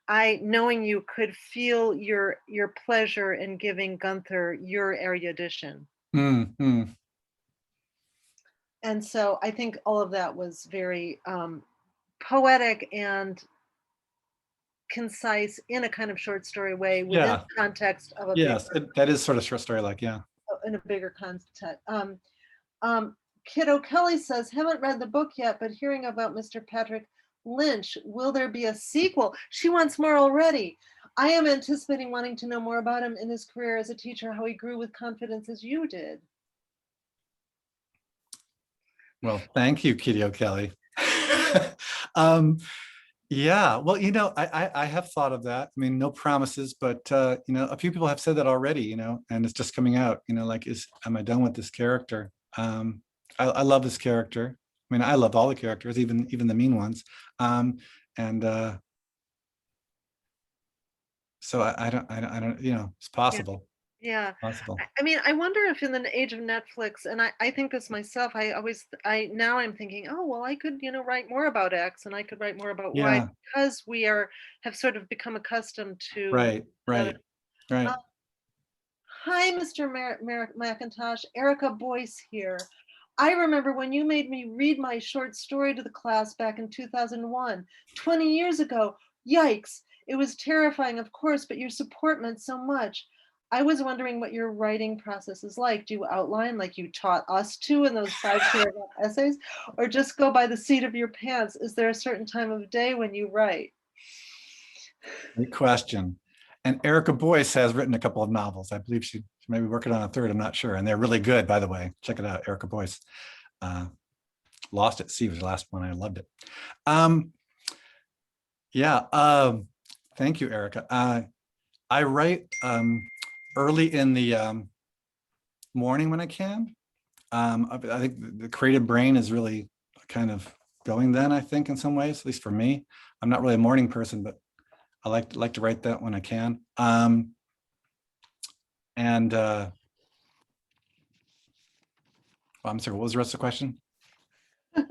I, knowing you, could feel your pleasure in giving Gunther your erudition. Mm-hmm. And so I think all of that was very poetic and concise in a kind of short story way within Yeah. the context of a Yes, bigger, that is sort of short story like, yeah. in a bigger context. Kiddo Kelly says, haven't read the book yet, but hearing about Mr. Patrick Lynch, will there be a sequel? She wants more already. I am anticipating wanting to know more about him in his career as a teacher, how he grew with confidence as you did. Well, thank you, Kitty O'Kelly. Yeah, well, I have thought of that. I mean, no promises, but a few people have said that already, and it's just coming out, like, am I done with this character? I love this character. I mean, I loved all the characters, even the mean ones. So I don't, it's possible. Yeah. Possible. I mean, I wonder if in the age of Netflix, and I think this myself, now I'm thinking, oh, well, I could, write more about X and I could write more about Y, Yeah. because we have sort of become accustomed to. Right. Uh, Hi, Mr. McIntosh, Erica Boyce here. I remember when you made me read my short story to the class back in 2001, 20 years ago. Yikes. It was terrifying, of course, but your support meant so much. I was wondering what your writing process is like. Do you outline like you taught us to in those 5-paragraph essays, or just go by the seat of your pants? Is there a certain time of day when you write? Great question. And Erica Boyce has written a couple of novels. I believe she may be working on a third. I'm not sure. And they're really good, by the way. Check it out, Erica Boyce. Lost at Sea was the last one. I loved it. Thank you, Erica. I write early in the morning when I can. I think the creative brain is really kind of going then, I think, in some ways, at least for me. I'm not really a morning person, but I like to write that when I can. I'm sorry, what was the rest of the question? You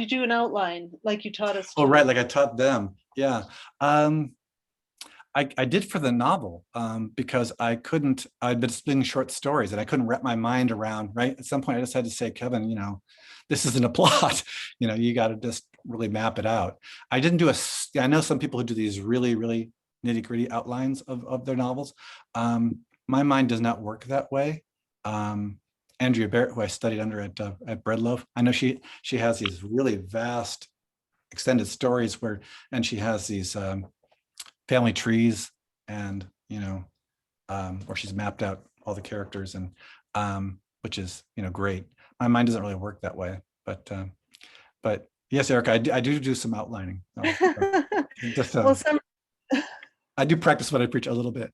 do an outline like you taught us. Oh, right, like I taught them. Yeah. I did for the novel because I'd been splitting short stories and I couldn't wrap my mind around, right? At some point I just had to say, Kevin, this isn't a plot, you got to just really map it out. I know some people who do these really, really nitty gritty outlines of their novels. My mind does not work that way. Andrea Barrett, who I studied under at Breadloaf, I know she has these really vast extended stories and she has these family trees and where she's mapped out all the characters and which is great. My mind doesn't really work that way, but yes, Erica, I do some outlining. Just, I do practice what I preach a little bit.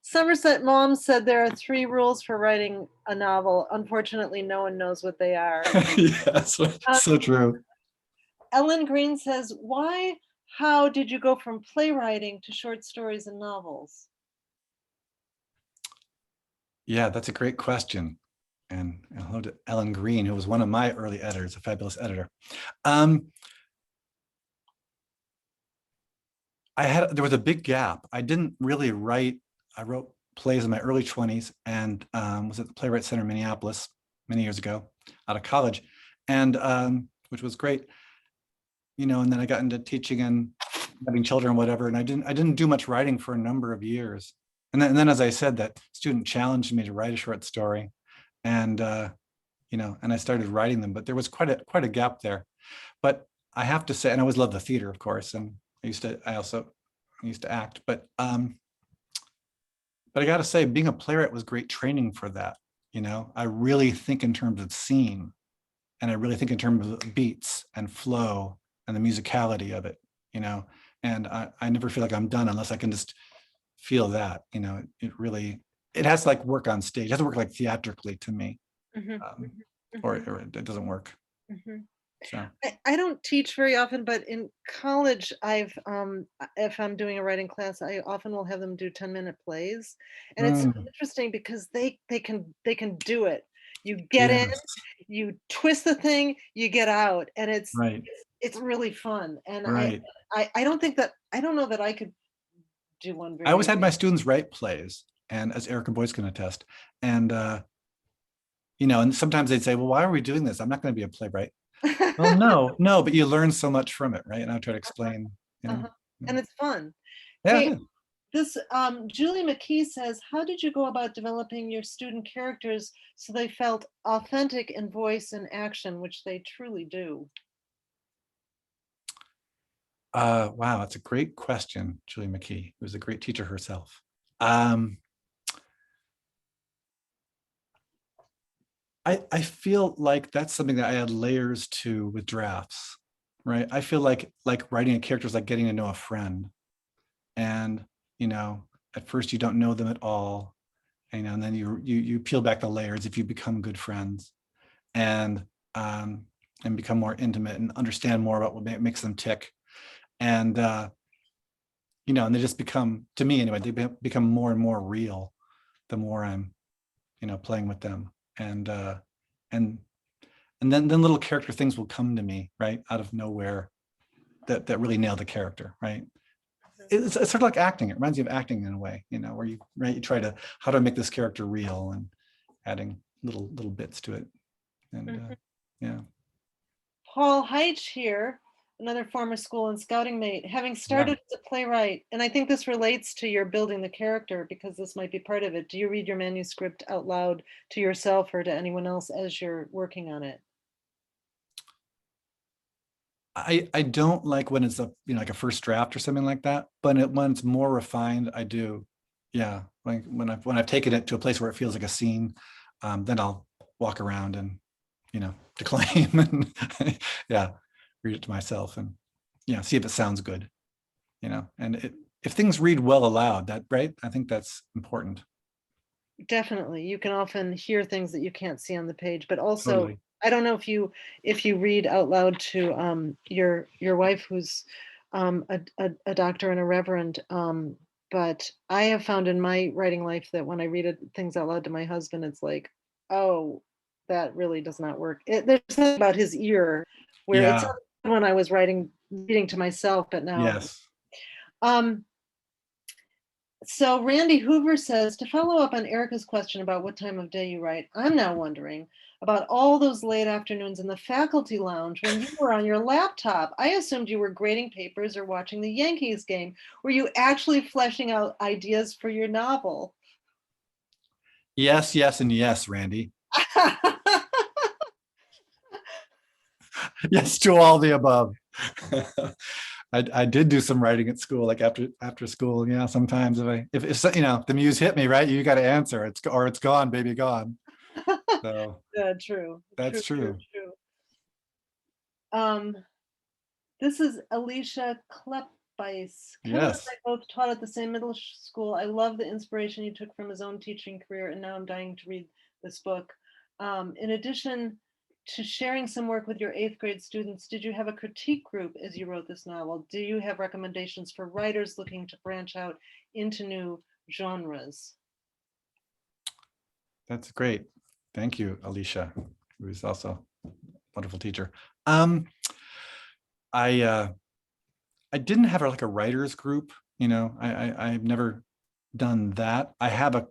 Somerset Mom said there are 3 rules for writing a novel. Unfortunately, no one knows what they are. Yes, so true. Ellen Green says, how did you go from playwriting to short stories and novels? Yeah, that's a great question. And hello to Ellen Green, who was one of my early editors, a fabulous editor. There was a big gap. I didn't really write. I wrote plays in my early 20s and was at the Playwright Center in Minneapolis many years ago out of college, and which was great. And then I got into teaching and having children, whatever, and I didn't do much writing for a number of years. and then as I said, that student challenged me to write a short story, and and I started writing them, but there was quite a gap there. But I have to say, and I always loved the theater, of course, and I also used to act, but I got to say, being a playwright was great training for that. I really think in terms of scene, and I really think in terms of beats and flow and the musicality of it, and I never feel like I'm done unless I can just feel that, it has to like work on stage. It has to work like theatrically to me, or it doesn't work. So I don't teach very often, but in college, if I'm doing a writing class, I often will have them do 10-minute plays, and it's so mm, interesting because they can do it. You get in, yes, you twist the thing, you get out, and it's right, it's really fun. And right. I don't know that I could do one I always very. had my students write plays, and as Erica Boyce can attest, and and sometimes they'd say, "Well, why are we doing this? I'm not going to be a playwright." Well, no, but you learn so much from it, right? And I try to explain, Uh-huh. yeah, And it's fun. yeah, it Hey, is. this Julie McKee says, how did you go about developing your student characters so they felt authentic in voice and action, which they truly do? Wow, that's a great question, Julie McKee, who's a great teacher herself. Um, I feel like that's something that I add layers to with drafts, right? I feel like writing a character is like getting to know a friend, and you know, at first you don't know them at all, and then you peel back the layers if you become good friends, and um, and become more intimate and understand more about what makes them tick, and and they just become, to me anyway, they become more and more real the more I'm playing with them, and and then little character things will come to me right out of nowhere that really nail the character, right? It's sort of like acting. It reminds me of acting in a way, where you try to, how do I make this character real, and adding little bits to it, and Mhm. yeah, Paul Heitch here, another former school and scouting mate, having yeah. started as a playwright, and I think this relates to your building the character because this might be part of it. Do you read your manuscript out loud to yourself or to anyone else as you're working on it? I don't like when it's like a first draft or something like that, but when it's more refined, I do. Yeah, like when I've taken it to a place where it feels like a scene, then I'll walk around and declaim and yeah, read it to myself and see if it sounds good. And if things read well aloud, that right, I think that's important. Definitely. You can often hear things that you can't see on the page, but also Totally. I don't know if you read out loud to your wife who's a doctor and a reverend, but I have found in my writing life that when I read things out loud to my husband, it's like, oh, that really does not work. There's something about his ear where it's Yeah. when I was reading to myself, but now. Yes. Um, so Randy Hoover says, to follow up on Erica's question about what time of day you write, I'm now wondering about all those late afternoons in the faculty lounge when you were on your laptop. I assumed you were grading papers or watching the Yankees game. Were you actually fleshing out ideas for your novel? Yes, yes, and yes, Randy. Yes to all the above. I did do some writing at school, like after school. Yeah, sometimes if the muse hit me, right, you got to answer. It's gone, baby, gone. So Yeah, true, that's true, true, true. true. Um, This is Alicia Kleppeis. Kevin and I Yes, both taught at the same middle school. I love the inspiration you took from his own teaching career, and now I'm dying to read this book. In addition to sharing some work with your eighth grade students, did you have a critique group as you wrote this novel? Do you have recommendations for writers looking to branch out into new genres? that's great. Thank you, Alicia, who's also a wonderful teacher. Um, I I didn't have like a writers group. I've never done that. I have a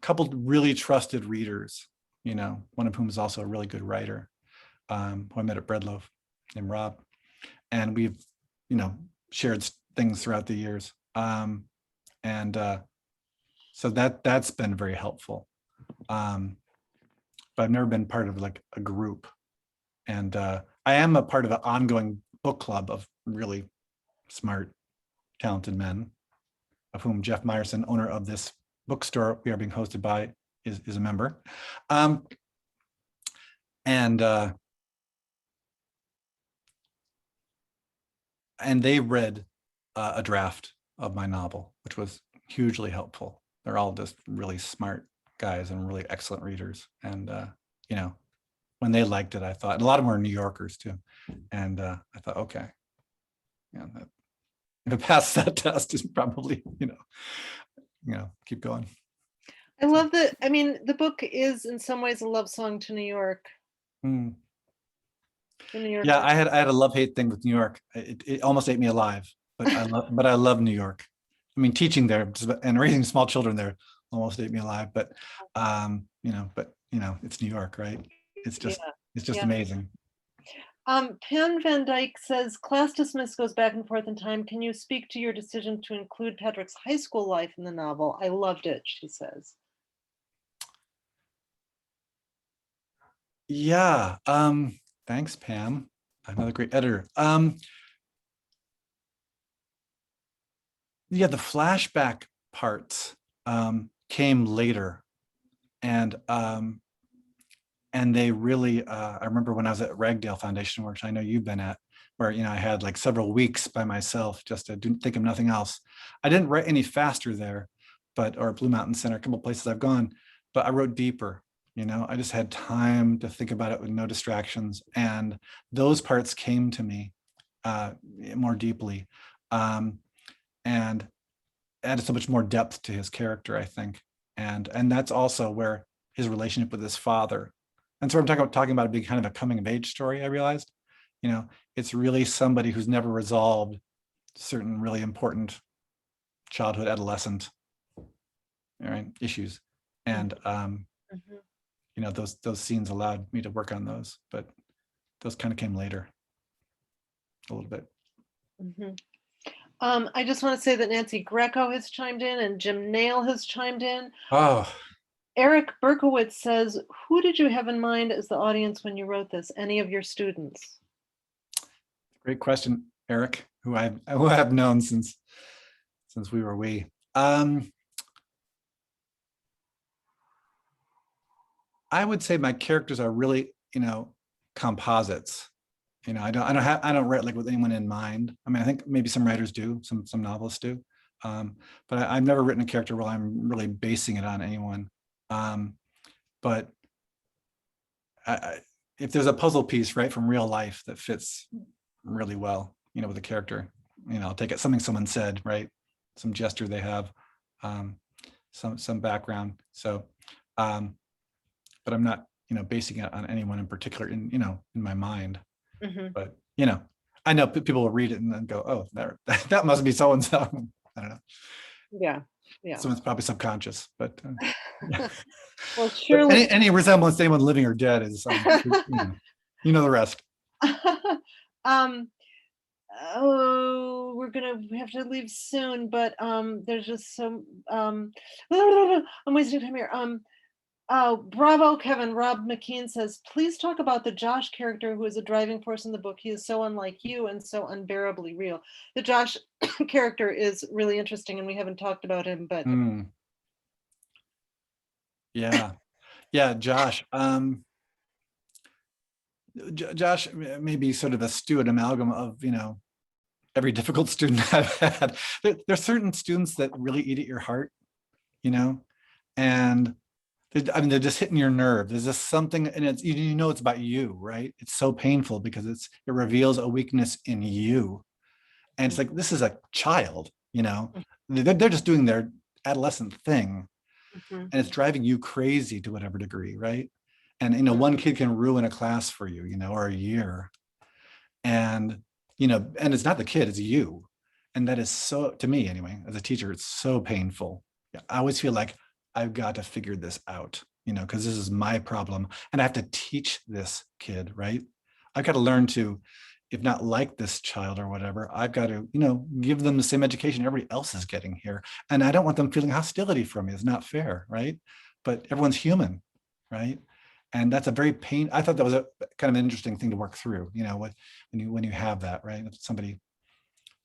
couple really trusted readers. One of whom is also a really good writer, who I met at Breadloaf, named Rob, and we've shared things throughout the years. And So that's been very helpful. But I've never been part of like a group. And I am a part of an ongoing book club of really smart, talented men, of whom Jeff Meyerson, owner of this bookstore we are being hosted by, is a member. And they read a draft of my novel, which was hugely helpful. They're all just really smart guys and really excellent readers. And, you know, when they liked it, I thought, and a lot of them were New Yorkers too. And I thought, okay, you know, if it passed that test, is probably, you know, keep going. I love that. I mean, the book is in some ways a love song to New York. Mm. The New York. Yeah, I had a love-hate thing with New York. It almost ate me alive, but I love New York. I mean, teaching there and raising small children there almost ate me alive. But you know, it's New York, right? It's just amazing. Pam Van Dyke says, class dismissed goes back and forth in time. Can you speak to your decision to include Patrick's high school life in the novel? I loved it, she says. Yeah. Thanks, Pam. Another great editor. Yeah, the flashback parts came later, and they really. I remember when I was at Ragdale Foundation, which I know you've been at, where I had like several weeks by myself just to think of nothing else. I didn't write any faster there, or Blue Mountain Center, a couple places I've gone, but I wrote deeper. I just had time to think about it with no distractions, and those parts came to me more deeply, and added so much more depth to his character, I think, and that's also where his relationship with his father. And so I'm talking about it being kind of a coming of age story. I realized, it's really somebody who's never resolved certain really important childhood, adolescent, issues, and those scenes allowed me to work on those, but those kind of came later a little bit. I just want to say that Nancy Greco has chimed in and Jim Nail has chimed in. Oh, Eric Berkowitz says, who did you have in mind as the audience when you wrote this? Any of your students? Great question, Eric, who I have known since we were wee. I would say my characters are really, composites. I don't write like with anyone in mind. I mean, I think maybe some writers do, some novelists do, but I've never written a character where I'm really basing it on anyone. But if there's a puzzle piece, right, from real life that fits really well, with a character, I'll take it, something someone said, right, some gesture they have, some background. So, but I'm not, basing it on anyone in particular in my mind. But, I know people will read it and then go, oh, that must be so-and-so. I don't know. Yeah. Someone's probably subconscious, but well, surely but any resemblance to anyone living or dead is, you know the rest. We have to leave soon, but there's just some I'm wasting time here. Bravo, Kevin. Rob McKean says, please talk about the Josh character who is a driving force in the book. He is so unlike you and so unbearably real. The Josh character is really interesting, and we haven't talked about him, but yeah, Josh. Josh may be sort of a stewed amalgam of every difficult student I've had. There's certain students that really eat at your heart, and they're just hitting your nerve. There's just something, and it's it's about you, right? It's so painful because it reveals a weakness in you, and it's like, this is a child, they're just doing their adolescent thing, and it's driving you crazy to whatever degree, right? And one kid can ruin a class for you, or a year, and and it's not the kid, it's you, and that is so, to me anyway, as a teacher, it's so painful. I always feel like I've got to figure this out, because this is my problem, and I have to teach this kid, right? I've got to learn to, if not like this child or whatever, I've got to, give them the same education everybody else is getting here. And I don't want them feeling hostility from me. It's not fair, right? But everyone's human, right? And that's a very I thought that was a kind of an interesting thing to work through, when you have that, right? If somebody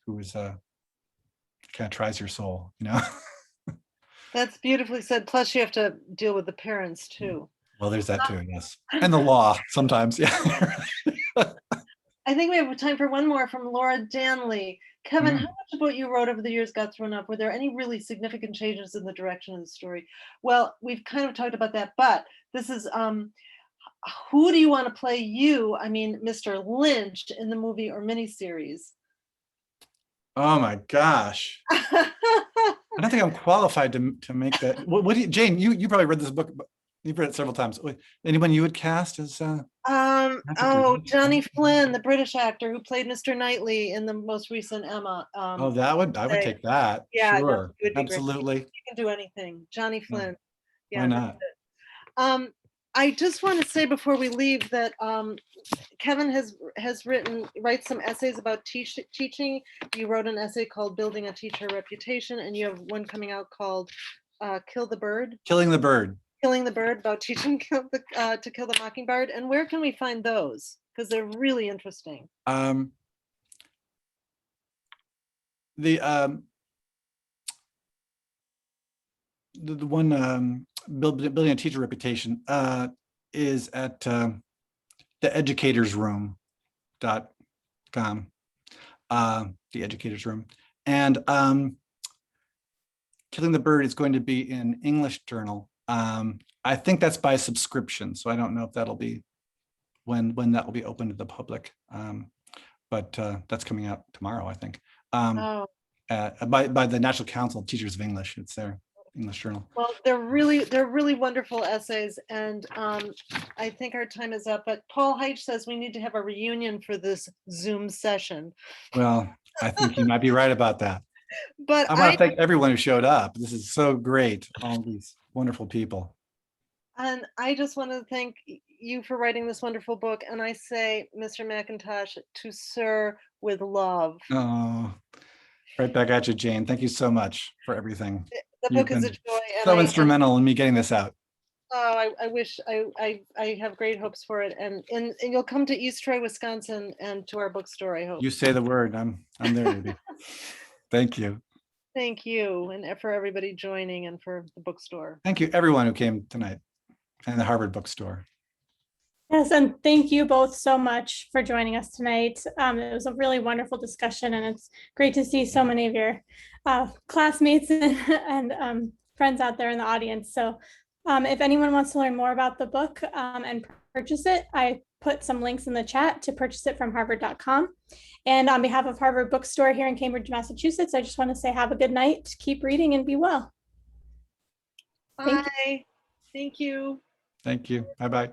who is kind of tries your soul, That's beautifully said. Plus, you have to deal with the parents too. Well, there's that too, yes. And the law sometimes, yeah. I think we have time for one more from Laura Danley. Kevin, Mm. how much of what you wrote over the years got thrown up? Were there any really significant changes in the direction of the story? Well, we've kind of talked about that, but this is, who do you want to play you, Mr. Lynch, in the movie or miniseries? Oh my gosh. I don't think I'm qualified to make that. What do you, Jane, you probably read this book, but you've read it several times. Anyone you would cast as Johnny Flynn, the British actor who played Mr. Knightley in the most recent Emma. I would take that. Yeah, sure. no, it would be Absolutely. great. You can do anything. Johnny Flynn. Yeah, why not? I just want to say before we leave that Kevin has write some essays about teaching. You wrote an essay called Building a Teacher Reputation, and you have one coming out called Killing the Bird. Killing the Bird, about teaching to kill the mockingbird. And where can we find those? Because they're really interesting. The one building a teacher reputation is at theeducatorsroom.com, the educators room. And Killing the Bird is going to be in English Journal. I think that's by subscription, so I don't know if that'll be when that will be open to the public. But that's coming out tomorrow, I think. By the National Council of Teachers of English. It's their English Journal. Well, they're really wonderful essays, and I think our time is up. But Paul Heitch says we need to have a reunion for this Zoom session. Well, I think you might be right about that. But I want to thank everyone who showed up. This is so great. All these wonderful people. And I just want to thank you for writing this wonderful book. And I say, Mr. McIntosh, to Sir with love. Oh, right back at you, Jane. Thank you so much for everything. The book is a joy. So instrumental in me getting this out. Oh, I wish I have great hopes for it. And you'll come to East Troy, Wisconsin, and to our bookstore, I hope. You say the word. I'm there, baby. Thank you. Thank you, and for everybody joining, and for the bookstore. Thank you, everyone who came tonight, and the Harvard Bookstore. Yes, and thank you both so much for joining us tonight. It was a really wonderful discussion, and it's great to see so many of your classmates and friends out there in the audience. So if anyone wants to learn more about the book and purchase it, I put some links in the chat to purchase it from harvard.com. And on behalf of Harvard Bookstore here in Cambridge, Massachusetts, I just want to say have a good night, keep reading, and be well. Bye. Thank you. Thank you. Bye-bye.